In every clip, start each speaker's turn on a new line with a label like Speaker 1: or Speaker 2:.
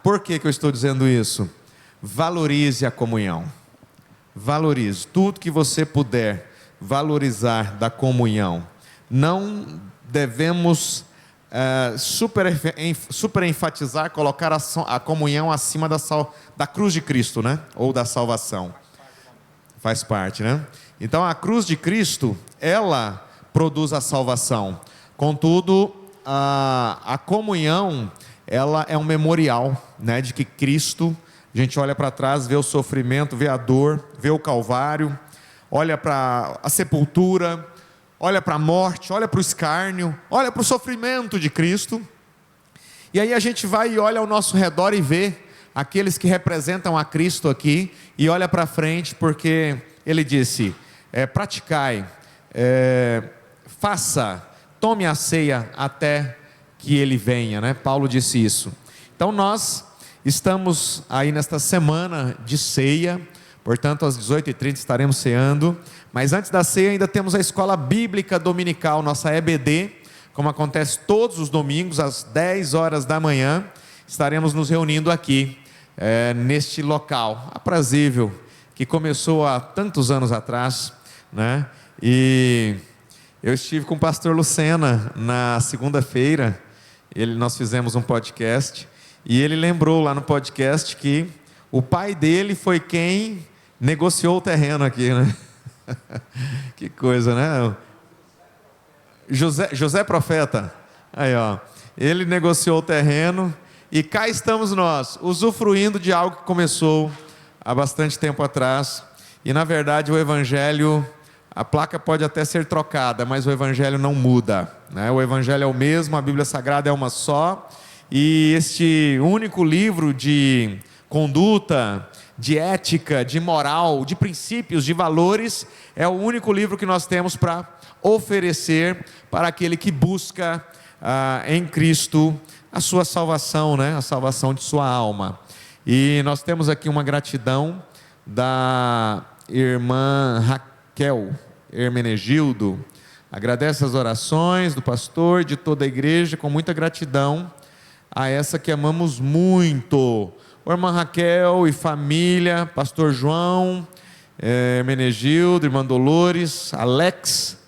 Speaker 1: Por que eu estou dizendo isso? Valorize a comunhão. Valorize tudo que você puder valorizar da comunhão. Não devemos super enfatizar, colocar a comunhão acima da cruz de Cristo, né? Ou da salvação. Faz parte, né? Então a cruz de Cristo, ela produz a salvação. Contudo, a comunhão, ela é um memorial, né? De que Cristo, a gente olha para trás, vê o sofrimento, vê a dor, vê o Calvário, olha para a sepultura, olha para a morte, olha para o escárnio, olha para o sofrimento de Cristo. E aí a gente vai e olha ao nosso redor e vê aqueles que representam a Cristo aqui, e olha para frente, porque Ele disse, praticai, faça, tome a ceia até que Ele venha, né? Paulo disse isso. Então nós estamos aí nesta semana de ceia, portanto às 18h30 estaremos ceando, mas antes da ceia ainda temos a escola bíblica dominical, nossa EBD, como acontece todos os domingos às 10 horas da manhã, estaremos nos reunindo aqui, neste local aprazível, que começou há tantos anos atrás, né? E eu estive com o pastor Lucena na segunda-feira, nós fizemos um podcast, e ele lembrou lá no podcast que o pai dele foi quem negociou o terreno aqui, né? Que coisa, né? José Profeta, aí ó, ele negociou o terreno, e cá estamos nós, usufruindo de algo que começou há bastante tempo atrás, e na verdade o Evangelho, a placa pode até ser trocada, mas o Evangelho não muda, né? O Evangelho é o mesmo, a Bíblia Sagrada é uma só, e este único livro de conduta, de ética, de moral, de princípios, de valores, é o único livro que nós temos para oferecer para aquele que busca em Cristo a sua salvação, né? A salvação de sua alma. E nós temos aqui uma gratidão da irmã Raquel Hermenegildo, agradece as orações do pastor, de toda a igreja, com muita gratidão a essa que amamos muito, irmã Raquel e família, pastor João Hermenegildo, irmã Dolores, Alex,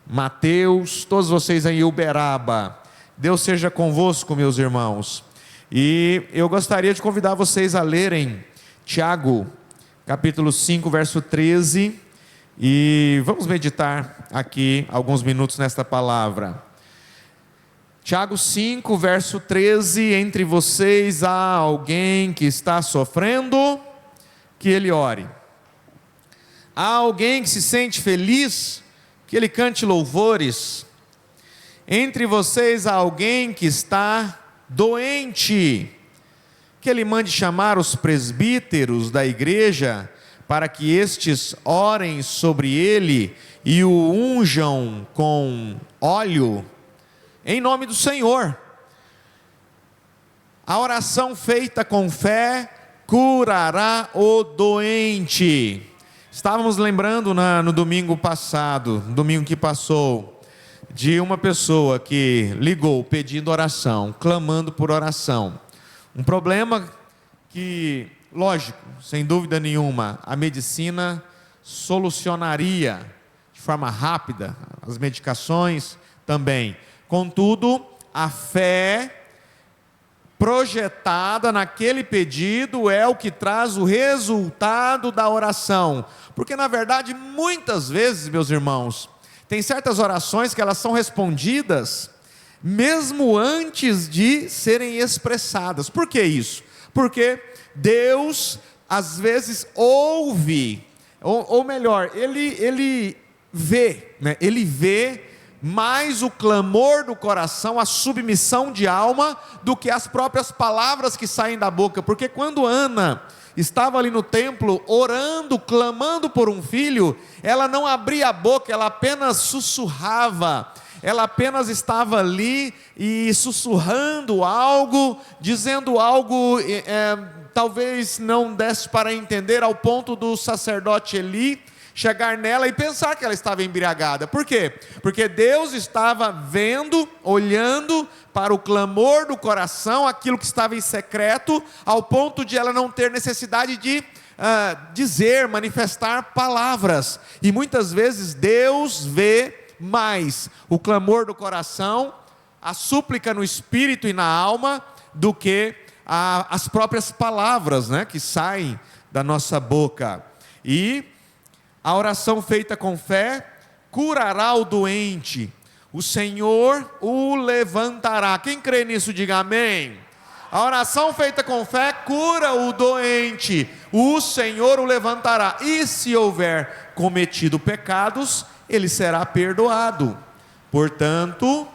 Speaker 1: Mateus, todos vocês aí em Uberaba, Deus seja convosco, meus irmãos. E eu gostaria de convidar vocês a lerem Tiago, capítulo 5, verso 13, e vamos meditar aqui alguns minutos nesta palavra. Tiago 5, verso 13, entre vocês há alguém que está sofrendo, que ele ore. Há alguém que se sente feliz, que ele cante louvores. Entre vocês há alguém que está doente, que ele mande chamar os presbíteros da igreja, para que estes orem sobre ele e o unjam com óleo, em nome do Senhor. A oração feita com fé curará o doente. Estávamos lembrando no domingo passado, domingo que passou, de uma pessoa que ligou pedindo oração, clamando por oração. Um problema que, lógico, sem dúvida nenhuma, a medicina solucionaria de forma rápida, as medicações também. Contudo, a fé projetada naquele pedido é o que traz o resultado da oração. Porque na verdade, muitas vezes, meus irmãos, tem certas orações que elas são respondidas mesmo antes de serem expressadas. Por que isso? Porque Deus às vezes ouve, ou melhor, Ele vê, né? Ele vê mais o clamor do coração, a submissão de alma, do que as próprias palavras que saem da boca. Porque quando Ana estava ali no templo, orando, clamando por um filho, ela não abria a boca, ela apenas sussurrava, ela apenas estava ali e sussurrando algo, dizendo algo, talvez não desse para entender, ao ponto do sacerdote Eli chegar nela e pensar que ela estava embriagada. Por quê? Porque Deus estava vendo, olhando para o clamor do coração, aquilo que estava em secreto, ao ponto de ela não ter necessidade de dizer, manifestar palavras. E muitas vezes Deus vê mais o clamor do coração, a súplica no espírito e na alma, do que as próprias palavras, né, que saem da nossa boca. E a oração feita com fé curará o doente, o Senhor o levantará. Quem crê nisso, diga amém. A oração feita com fé cura o doente, o Senhor o levantará. E se houver cometido pecados, ele será perdoado. Portanto,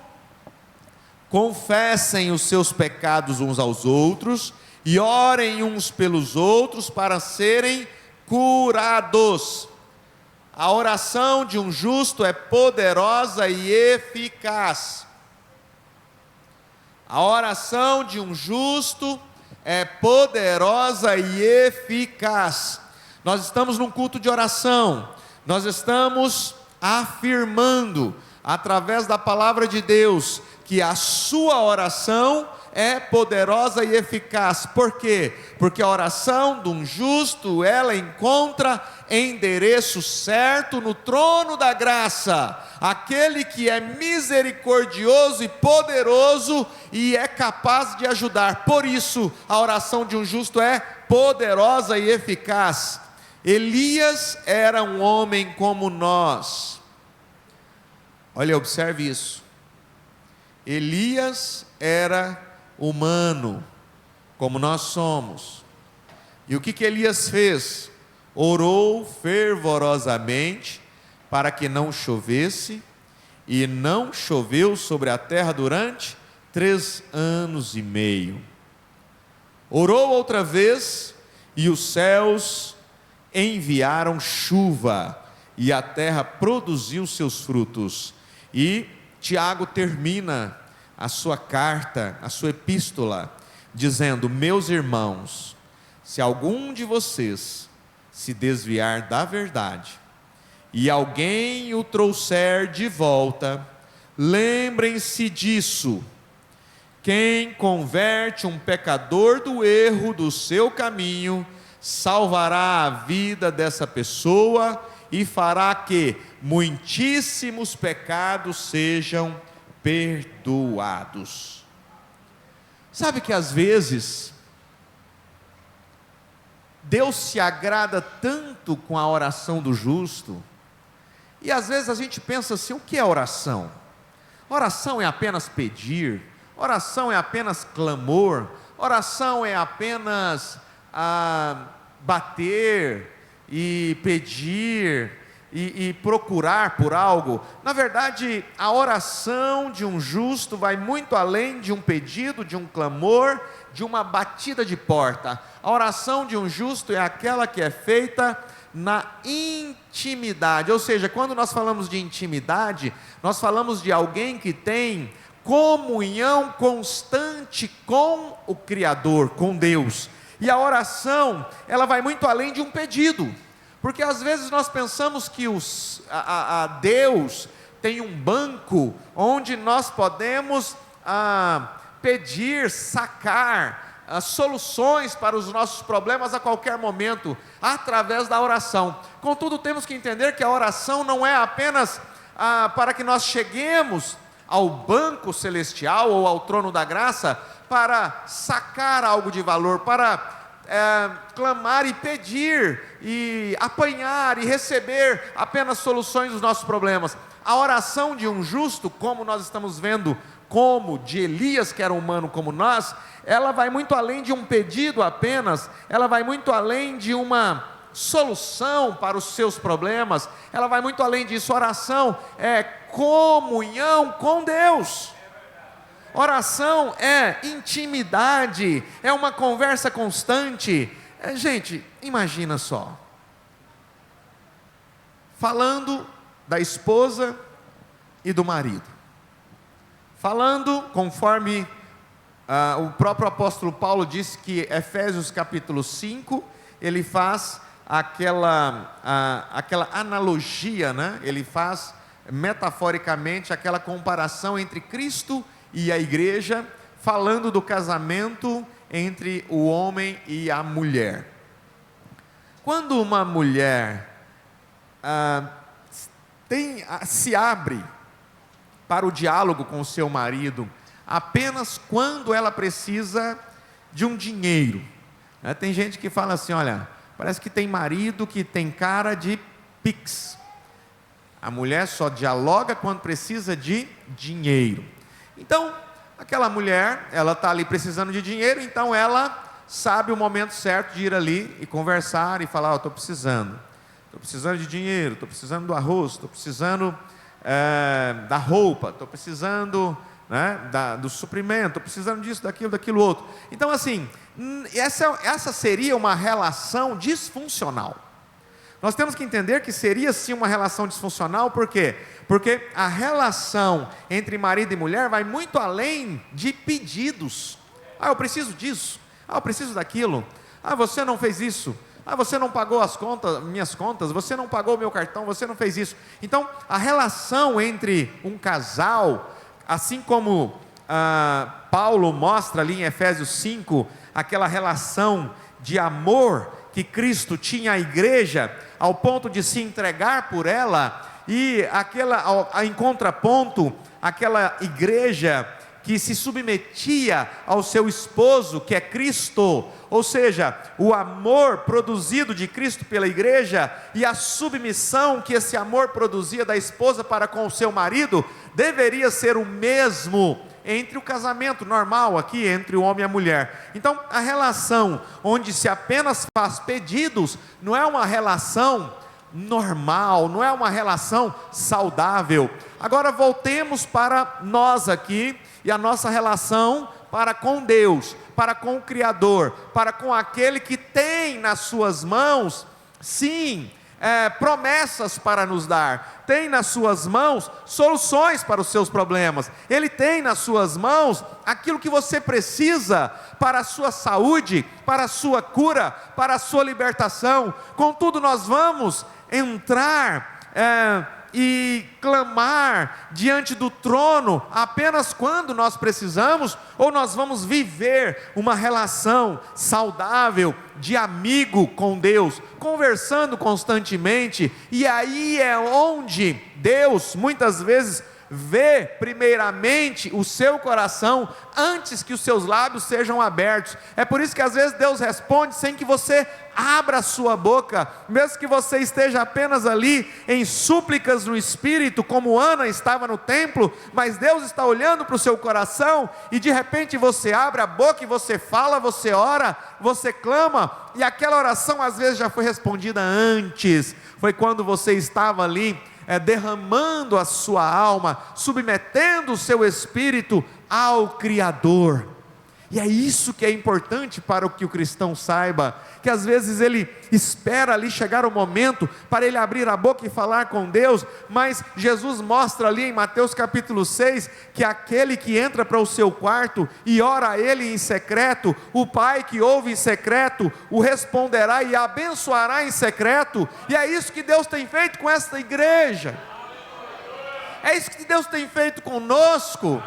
Speaker 1: confessem os seus pecados uns aos outros e orem uns pelos outros para serem curados. A oração de um justo é poderosa e eficaz. A oração de um justo é poderosa e eficaz. Nós estamos num culto de oração, nós estamos afirmando, através da palavra de Deus, que a sua oração é poderosa e eficaz. Por quê? Porque a oração de um justo, ela encontra endereço certo no trono da graça. Aquele que é misericordioso e poderoso e é capaz de ajudar. Por isso, a oração de um justo é poderosa e eficaz. Elias era um homem como nós. Olha, observe isso. Elias era humano, como nós somos. E o que Elias fez? Orou fervorosamente para que não chovesse, e não choveu sobre a terra durante 3 anos e meio. Orou outra vez, e os céus enviaram chuva, e a terra produziu seus frutos. E Tiago termina a sua carta, a sua epístola, dizendo: meus irmãos, se algum de vocês se desviar da verdade, e alguém o trouxer de volta, lembrem-se disso: quem converte um pecador do erro do seu caminho, salvará a vida dessa pessoa, e fará que muitíssimos pecados sejam perdoados. Sabe que às vezes Deus se agrada tanto com a oração do justo, e às vezes a gente pensa assim: o que é oração? Oração é apenas pedir, oração é apenas clamor, oração é apenas bater e pedir e procurar por algo. Na verdade, a oração de um justo vai muito além de um pedido, de um clamor, de uma batida de porta. A oração de um justo é aquela que é feita na intimidade. Ou seja, quando nós falamos de intimidade, nós falamos de alguém que tem comunhão constante com o Criador, com Deus. E a oração, ela vai muito além de um pedido, porque às vezes nós pensamos que Deus tem um banco onde nós podemos pedir, sacar soluções para os nossos problemas a qualquer momento, através da oração. Contudo, temos que entender que a oração não é apenas para que nós cheguemos ao banco celestial ou ao trono da graça para sacar algo de valor, para clamar e pedir e apanhar e receber apenas soluções dos nossos problemas. A oração de um justo, como nós estamos vendo, como de Elias, que era humano como nós, ela vai muito além de um pedido apenas, ela vai muito além de uma solução para os seus problemas, ela vai muito além disso. Oração é comunhão com Deus. Oração é intimidade, é uma conversa constante. Gente, imagina só, falando da esposa e do marido, falando conforme o próprio apóstolo Paulo disse que Efésios capítulo 5, ele faz aquela analogia, né? Ele faz metaforicamente aquela comparação entre Cristo e a igreja, falando do casamento entre o homem e a mulher. Quando uma mulher se abre para o diálogo com o seu marido, apenas quando ela precisa de um dinheiro, né? Tem gente que fala assim, olha, parece que tem marido que tem cara de Pix. A mulher só dialoga quando precisa de dinheiro. Então, aquela mulher, ela está ali precisando de dinheiro, então ela sabe o momento certo de ir ali e conversar e falar, estou precisando de dinheiro, estou precisando do arroz, estou precisando da roupa, estou precisando, né, do suprimento, estou precisando disso, daquilo outro. Então assim, essa seria uma relação disfuncional. Nós temos que entender que seria sim uma relação disfuncional, por quê? Porque a relação entre marido e mulher vai muito além de pedidos. Eu preciso disso, eu preciso daquilo, você não fez isso, você não pagou minhas contas, você não pagou o meu cartão, você não fez isso. Então, a relação entre um casal, assim como Paulo mostra ali em Efésios 5, aquela relação de amor que Cristo tinha à igreja, ao ponto de se entregar por ela, e em contraponto, aquela igreja que se submetia ao seu esposo, que é Cristo, ou seja, o amor produzido de Cristo pela igreja, e a submissão que esse amor produzia da esposa para com o seu marido, deveria ser o mesmo entre o casamento normal aqui, entre o homem e a mulher. Então, a relação onde se apenas faz pedidos, não é uma relação normal, não é uma relação saudável. Agora voltemos para nós aqui, e a nossa relação para com Deus, para com o Criador, para com aquele que tem nas suas mãos, sim, promessas para nos dar, tem nas suas mãos soluções para os seus problemas, Ele tem nas suas mãos aquilo que você precisa para a sua saúde, para a sua cura, para a sua libertação. Contudo, nós vamos entrar e clamar diante do trono apenas quando nós precisamos, ou nós vamos viver uma relação saudável de amigo com Deus, conversando constantemente, e aí é onde Deus muitas vezes vê primeiramente o seu coração antes que os seus lábios sejam abertos. É por isso que às vezes Deus responde sem que você abra a sua boca, mesmo que você esteja apenas ali em súplicas no Espírito, como Ana estava no templo, mas Deus está olhando para o seu coração, e de repente você abre a boca e você fala, você ora, você clama, e aquela oração às vezes já foi respondida antes, foi quando você estava ali derramando a sua alma, submetendo o seu espírito ao Criador. E é isso que é importante para que o cristão saiba, que às vezes ele espera ali chegar o momento para ele abrir a boca e falar com Deus, mas Jesus mostra ali em Mateus capítulo 6, que aquele que entra para o seu quarto e ora a ele em secreto, o Pai que ouve em secreto, o responderá e abençoará em secreto. E é isso que Deus tem feito com esta igreja, é isso que Deus tem feito conosco.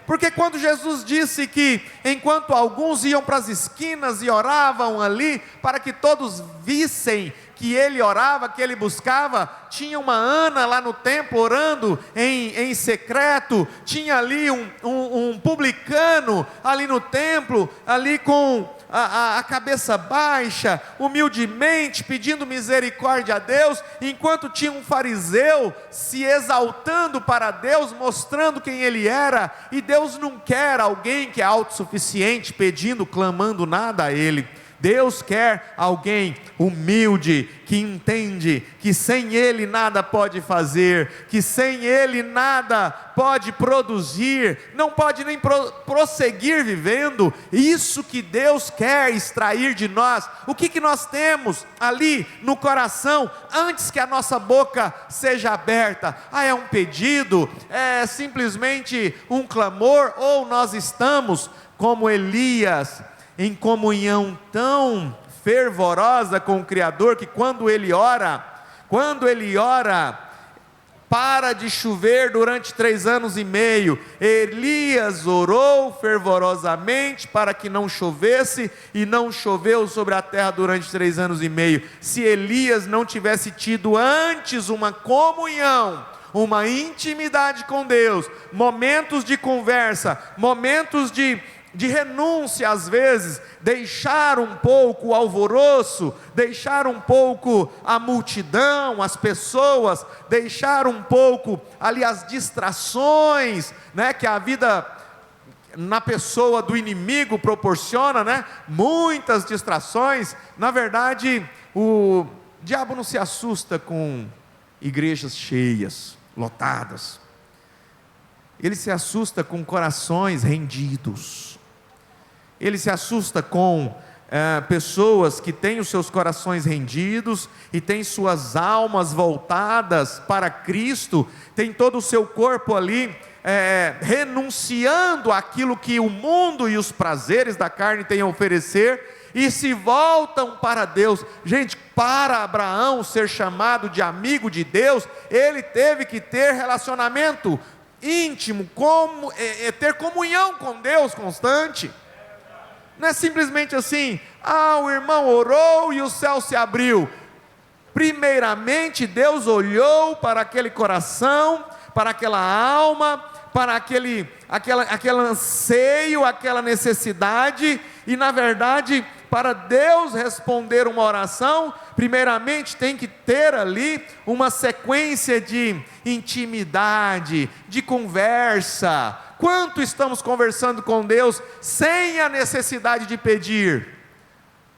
Speaker 1: Porque quando Jesus disse que enquanto alguns iam para as esquinas e oravam ali, para que todos vissem que ele orava, que ele buscava, tinha uma Ana lá no templo orando em secreto, tinha ali um publicano ali no templo, ali com a cabeça baixa, humildemente pedindo misericórdia a Deus, enquanto tinha um fariseu se exaltando para Deus, mostrando quem ele era. E Deus não quer alguém que é autossuficiente, pedindo, clamando nada a ele. Deus quer alguém humilde, que entende que sem Ele nada pode fazer, que sem Ele nada pode produzir, não pode nem prosseguir vivendo. Isso que Deus quer extrair de nós. O que nós temos ali no coração, antes que a nossa boca seja aberta? É um pedido? É simplesmente um clamor? Ou nós estamos como Elias, em comunhão tão fervorosa com o Criador, que quando ele ora, para de chover durante 3 anos e meio. Elias orou fervorosamente para que não chovesse, e não choveu sobre a terra durante 3 anos e meio. Se Elias não tivesse tido antes uma comunhão, uma intimidade com Deus, momentos de conversa, momentos de renúncia, às vezes, deixar um pouco o alvoroço, deixar um pouco a multidão, as pessoas, deixar um pouco ali as distrações, né, que a vida na pessoa do inimigo proporciona, né, muitas distrações. Na verdade, o diabo não se assusta com igrejas cheias, lotadas. Ele se assusta com corações rendidos. Ele se assusta com pessoas que têm os seus corações rendidos e têm suas almas voltadas para Cristo, tem todo o seu corpo ali renunciando àquilo que o mundo e os prazeres da carne têm a oferecer, e se voltam para Deus. Gente, para Abraão ser chamado de amigo de Deus, ele teve que ter relacionamento íntimo, ter comunhão com Deus constante. Não é simplesmente assim, o irmão orou e o céu se abriu. Primeiramente Deus olhou para aquele coração, para aquela alma, para aquele anseio, aquela necessidade, e na verdade, para Deus responder uma oração, primeiramente tem que ter ali uma sequência de intimidade, de conversa. Quanto estamos conversando com Deus sem a necessidade de pedir?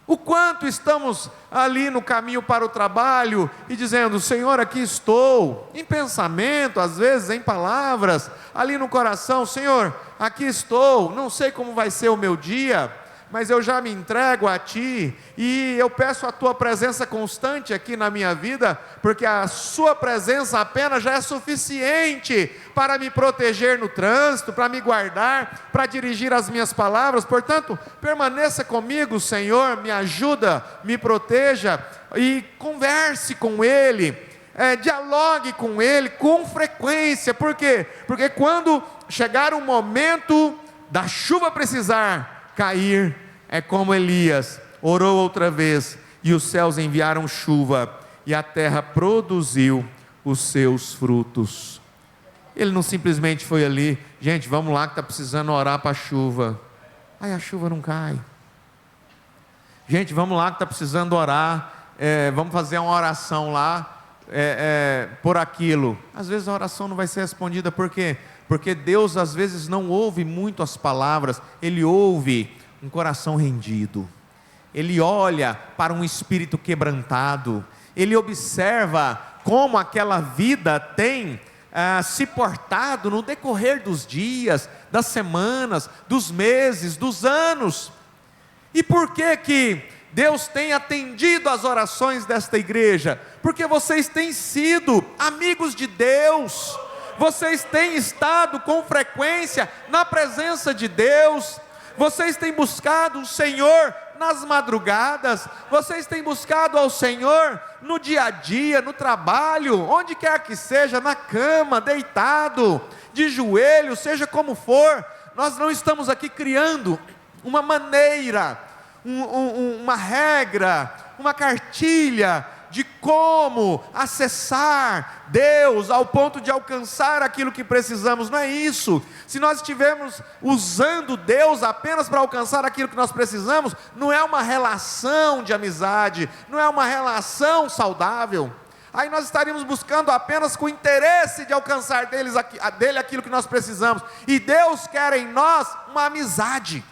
Speaker 1: O quanto estamos ali no caminho para o trabalho e dizendo: Senhor, aqui estou, em pensamento, às vezes em palavras, ali no coração: Senhor, aqui estou, não sei como vai ser o meu dia, mas eu já me entrego a Ti, e eu peço a Tua presença constante aqui na minha vida, porque a Sua presença apenas já é suficiente para me proteger no trânsito, para me guardar, para dirigir as minhas palavras. Portanto, permaneça comigo, Senhor, me ajuda, me proteja, e converse com Ele, dialogue com Ele com frequência. Por quê? Porque quando chegar o momento da chuva precisar cair, é como Elias orou outra vez, e os céus enviaram chuva, e a terra produziu os seus frutos. Ele não simplesmente foi ali: gente, vamos lá que está precisando orar para a chuva. Aí a chuva não cai. Gente, vamos lá que está precisando orar, vamos fazer uma oração lá, por aquilo. Às vezes a oração não vai ser respondida. Por quê? Porque Deus às vezes não ouve muito as palavras, Ele ouve um coração rendido. Ele olha para um espírito quebrantado, Ele observa como aquela vida tem se portado no decorrer dos dias, das semanas, dos meses, dos anos. E por que Deus tem atendido as orações desta igreja? Porque vocês têm sido amigos de Deus, vocês têm estado com frequência na presença de Deus, vocês têm buscado o Senhor nas madrugadas, vocês têm buscado ao Senhor no dia a dia, no trabalho, onde quer que seja, na cama, deitado, de joelho, seja como for. Nós não estamos aqui criando uma maneira, uma regra, uma cartilha de como acessar Deus ao ponto de alcançar aquilo que precisamos. Não é isso. Se nós estivermos usando Deus apenas para alcançar aquilo que nós precisamos, não é uma relação de amizade, não é uma relação saudável. Aí nós estaríamos buscando apenas com o interesse de alcançar dele aquilo que nós precisamos. E Deus quer em nós uma amizade,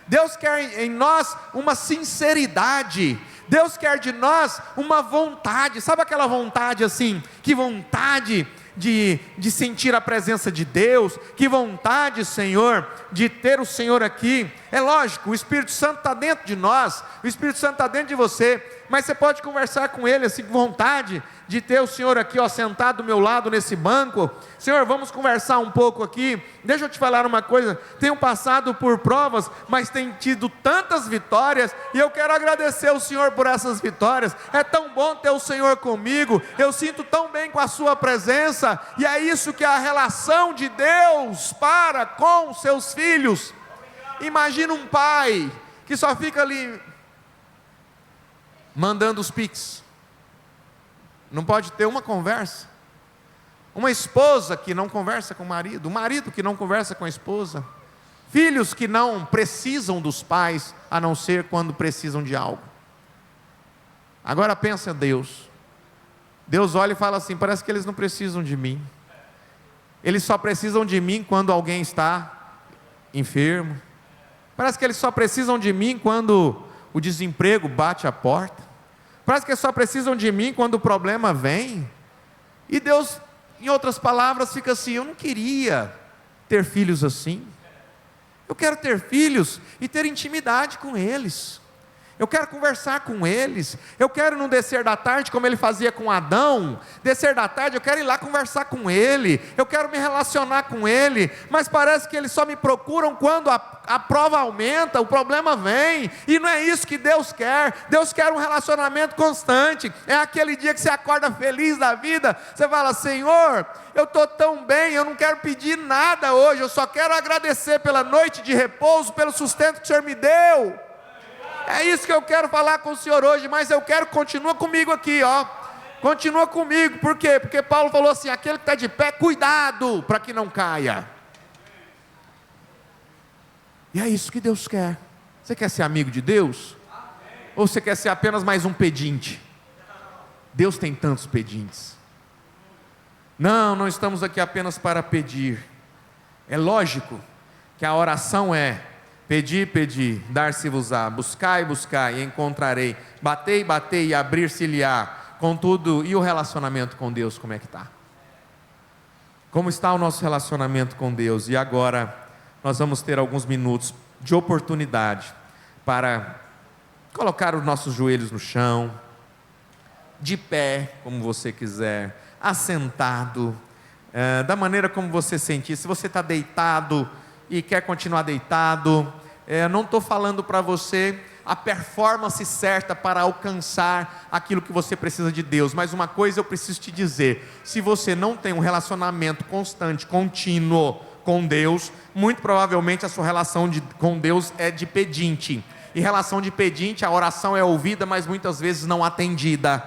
Speaker 1: Deus quer em nós uma sinceridade, Deus quer de nós uma vontade. Sabe aquela vontade assim, que vontade de sentir a presença de Deus, que vontade, Senhor, de ter o Senhor aqui, É lógico, o Espírito Santo está dentro de nós, o Espírito Santo está dentro de você, mas você pode conversar com Ele assim, com vontade de ter o Senhor aqui, ó, sentado do meu lado nesse banco. Senhor, vamos conversar um pouco aqui. Deixa eu te falar uma coisa, tenho passado por provas, mas tenho tido tantas vitórias, e eu quero agradecer ao Senhor por essas vitórias. É tão bom ter o Senhor comigo, eu sinto tão bem com a sua presença, e é isso que é a relação de Deus para com seus filhos. Imagina um pai que só fica ali mandando os pics, não pode ter uma conversa. Uma esposa que não conversa com o marido, um marido que não conversa com a esposa, filhos que não precisam dos pais, a não ser quando precisam de algo. Agora pensa Deus. Deus olha e fala assim: parece que eles não precisam de mim. Eles só precisam de mim quando alguém está enfermo. Parece que eles só precisam de mim quando o desemprego bate a porta. Parece que eles só precisam de mim quando o problema vem. E Deus, em outras palavras, fica assim: eu não queria ter filhos assim. Eu quero ter filhos e ter intimidade com eles. Eu quero conversar com eles. Eu quero no descer da tarde, como ele fazia com Adão, descer da tarde, eu quero ir lá conversar com ele, eu quero me relacionar com ele, mas parece que eles só me procuram quando a prova aumenta, o problema vem, e não é isso que Deus quer. Deus quer um relacionamento constante. É aquele dia que você acorda feliz da vida, você fala: Senhor, eu estou tão bem, eu não quero pedir nada hoje, eu só quero agradecer pela noite de repouso, pelo sustento que o Senhor me deu. É isso que eu quero falar com o Senhor hoje, mas eu quero, continua comigo aqui, ó. Continua comigo, por quê? Porque Paulo falou assim: aquele que está de pé, cuidado para que não caia. E é isso que Deus quer. Você quer ser amigo de Deus? Ou você quer ser apenas mais um pedinte? Deus tem tantos pedintes. Não estamos aqui apenas para pedir. É lógico que a oração é: pedi, pedi, dar-se-vos-á, buscai, buscai, e encontrarei, batei, batei, e abrir-se-lhe-á. Contudo, e o relacionamento com Deus, como é que está? Como está o nosso relacionamento com Deus? E agora, nós vamos ter alguns minutos de oportunidade para colocar os nossos joelhos no chão, de pé, como você quiser, assentado, da maneira como você sentir. Se você está deitado e quer continuar deitado, não estou falando para você a performance certa para alcançar aquilo que você precisa de Deus, mas uma coisa eu preciso te dizer: se você não tem um relacionamento constante, contínuo com Deus, muito provavelmente a sua relação com Deus é de pedinte, e relação de pedinte, a oração é ouvida, mas muitas vezes não atendida.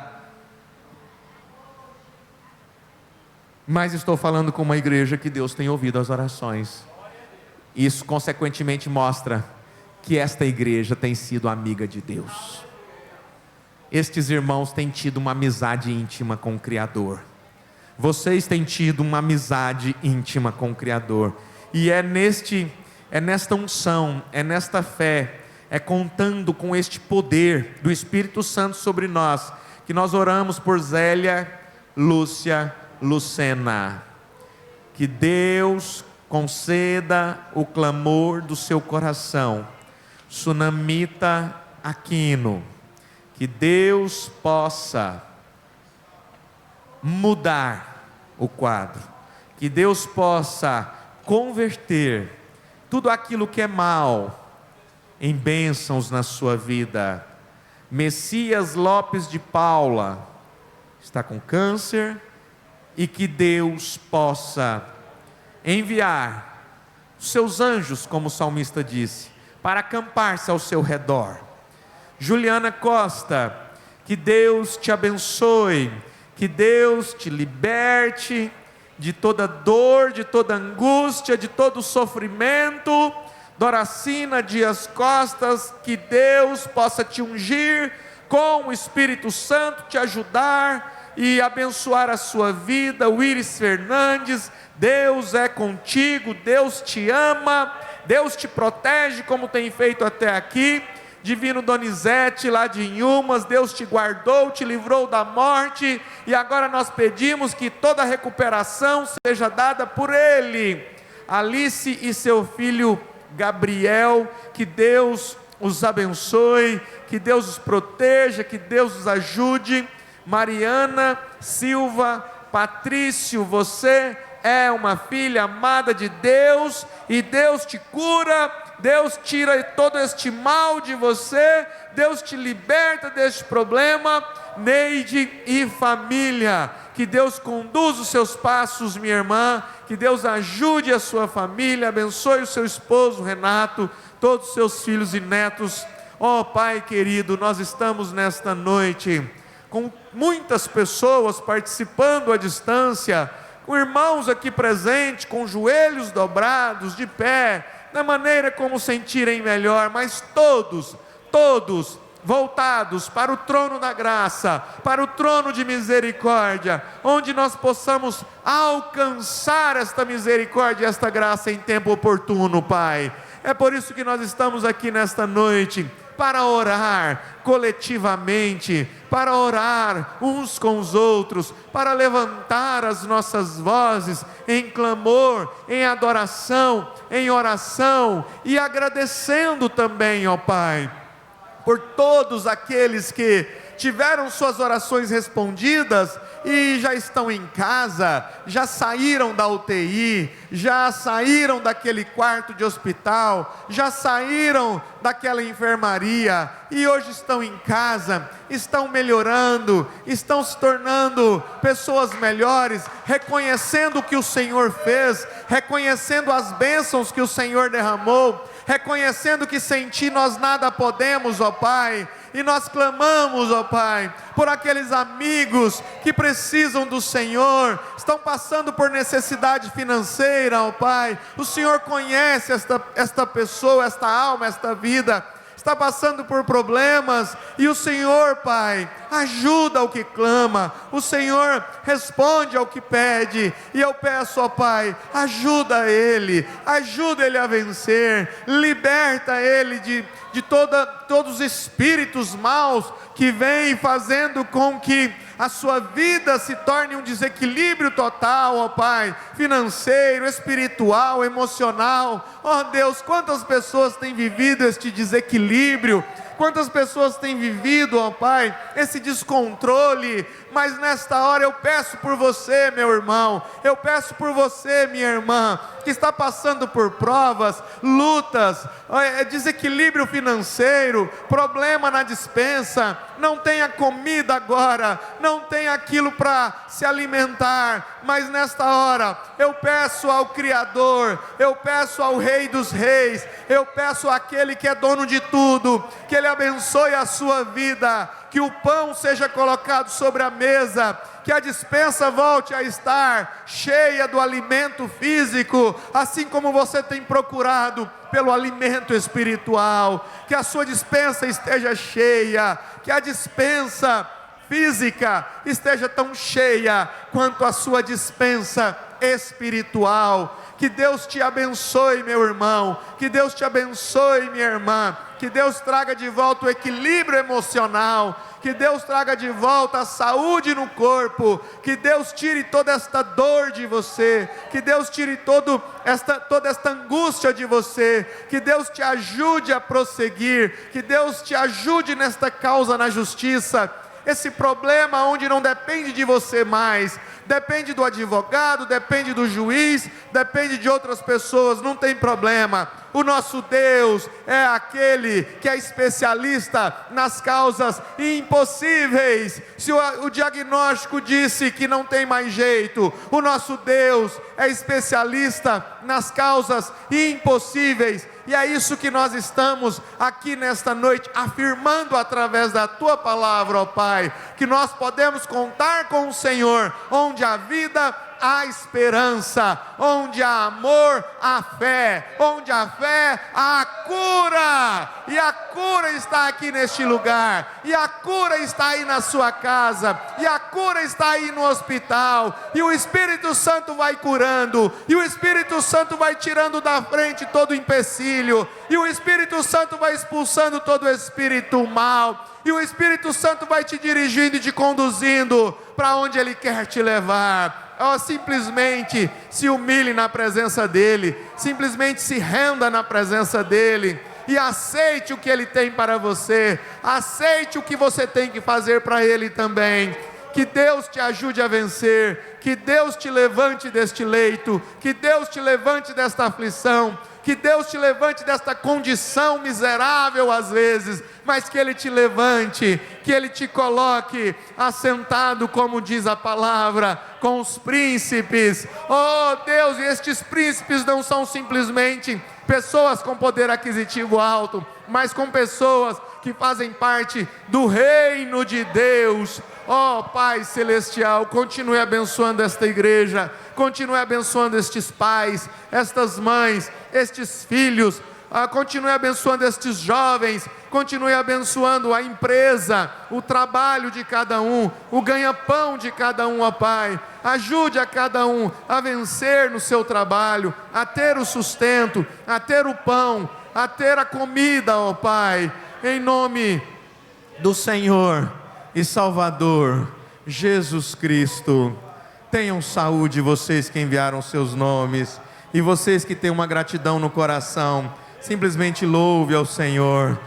Speaker 1: Mas estou falando com uma igreja que Deus tem ouvido as orações. Isso consequentemente mostra que esta igreja tem sido amiga de Deus. Estes irmãos têm tido uma amizade íntima com o Criador. Vocês têm tido uma amizade íntima com o Criador. E é nesta unção, é nesta fé, é contando com este poder do Espírito Santo sobre nós, que nós oramos por Zélia, Lúcia, Lucena. Que Deus conceda o clamor do seu coração. Sunamita Aquino, que Deus possa mudar o quadro, que Deus possa converter tudo aquilo que é mal em bênçãos na sua vida. Messias Lopes de Paula está com câncer, e que Deus possa enviar os seus anjos, como o salmista disse, para acampar-se ao seu redor. Juliana Costa, que Deus te abençoe, que Deus te liberte de toda dor, de toda angústia, de todo sofrimento. Doracina Dias Costas, que Deus possa te ungir com o Espírito Santo, te ajudar e abençoar a sua vida. Willis Fernandes, Deus é contigo, Deus te ama, Deus te protege como tem feito até aqui. Divino Donizete lá de Inhumas, Deus te guardou, te livrou da morte, e agora nós pedimos que toda a recuperação seja dada por Ele. Alice e seu filho Gabriel, que Deus os abençoe, que Deus os proteja, que Deus os ajude. Mariana Silva Patrício, você é uma filha amada de Deus, e Deus te cura, Deus tira todo este mal de você, Deus te liberta deste problema. Neide e família, que Deus conduza os seus passos, minha irmã, que Deus ajude a sua família, abençoe o seu esposo Renato, todos os seus filhos e netos. Ó Pai querido, nós estamos nesta noite com muitas pessoas participando à distância, com irmãos aqui presentes, com joelhos dobrados, de pé, da maneira como sentirem melhor, mas todos voltados para o trono da graça, para o trono de misericórdia, onde nós possamos alcançar esta misericórdia e esta graça em tempo oportuno, Pai. É por isso que nós estamos aqui nesta noite, para orar coletivamente, para orar uns com os outros, para levantar as nossas vozes em clamor, em adoração, em oração, e agradecendo também, ó Pai, por todos aqueles que tiveram suas orações respondidas e já estão em casa, já saíram da UTI, já saíram daquele quarto de hospital, já saíram daquela enfermaria e hoje estão em casa, estão melhorando, estão se tornando pessoas melhores, reconhecendo o que o Senhor fez, reconhecendo as bênçãos que o Senhor derramou, reconhecendo que sem Ti nós nada podemos, ó Pai. E nós clamamos, ó Pai, por aqueles amigos que precisam do Senhor, estão passando por necessidade financeira, ó Pai. O Senhor conhece esta pessoa, esta alma, esta vida, está passando por problemas, e o Senhor, Pai, ajuda ao que clama, o Senhor responde ao que pede, e eu peço, ó Pai, ajuda ele a vencer, liberta ele de todos os espíritos maus que vêm fazendo com que a sua vida se torne um desequilíbrio total, ó Pai, financeiro, espiritual, emocional. Ó Deus, quantas pessoas têm vivido este desequilíbrio, quantas pessoas têm vivido, ó Pai, esse descontrole, mas nesta hora eu peço por você, meu irmão, eu peço por você, minha irmã, que está passando por provas, lutas, desequilíbrio financeiro, problema na despensa, não tenha comida agora, não tem aquilo para se alimentar, mas nesta hora eu peço ao Criador, eu peço ao Rei dos Reis, eu peço àquele que é dono de tudo, que Ele abençoe a sua vida, que o pão seja colocado sobre a mesa, que a despensa volte a estar cheia do alimento físico, assim como você tem procurado pelo alimento espiritual, que a sua despensa esteja cheia, que a despensa física esteja tão cheia quanto a sua despensa espiritual. Que Deus te abençoe, meu irmão, que Deus te abençoe, minha irmã, que Deus traga de volta o equilíbrio emocional, que Deus traga de volta a saúde no corpo, que Deus tire toda esta dor de você, que Deus tire toda esta angústia de você, que Deus te ajude a prosseguir, que Deus te ajude nesta causa na justiça. Esse problema onde não depende de você mais, depende do advogado, depende do juiz, depende de outras pessoas, não tem problema. O nosso Deus é aquele que é especialista nas causas impossíveis. Se o diagnóstico disse que não tem mais jeito, o nosso Deus é especialista nas causas impossíveis. E é isso que nós estamos aqui nesta noite afirmando através da Tua palavra, ó Pai, que nós podemos contar com o Senhor, onde há vida, há esperança, onde há amor, há fé, onde há fé, há cura, e a cura está aqui neste lugar, e a cura está aí na sua casa, e a cura está aí no hospital, e o Espírito Santo vai curando, e o Espírito Santo vai tirando da frente todo o empecilho, e o Espírito Santo vai expulsando todo o espírito mal, e o Espírito Santo vai te dirigindo e te conduzindo para onde Ele quer te levar. simplesmente se humilhe na presença dEle, simplesmente se renda na presença dEle, e aceite o que Ele tem para você, aceite o que você tem que fazer para Ele também. Que Deus te ajude a vencer, que Deus te levante deste leito, que Deus te levante desta aflição, que Deus te levante desta condição miserável às vezes, mas que Ele te levante, que Ele te coloque assentado, como diz a palavra, com os príncipes. Oh Deus, e estes príncipes não são simplesmente pessoas com poder aquisitivo alto, mas com pessoas que fazem parte do reino de Deus. Oh Pai Celestial, continue abençoando esta igreja, continue abençoando estes pais, estas mães, estes filhos, continue abençoando estes jovens, continue abençoando a empresa, o trabalho de cada um, o ganha-pão de cada um, ó Pai. Ajude a cada um a vencer no seu trabalho, a ter o sustento, a ter o pão, a ter a comida, ó Pai, em nome do Senhor e Salvador Jesus Cristo. Tenham saúde vocês que enviaram seus nomes, e vocês que têm uma gratidão no coração, simplesmente louve ao Senhor.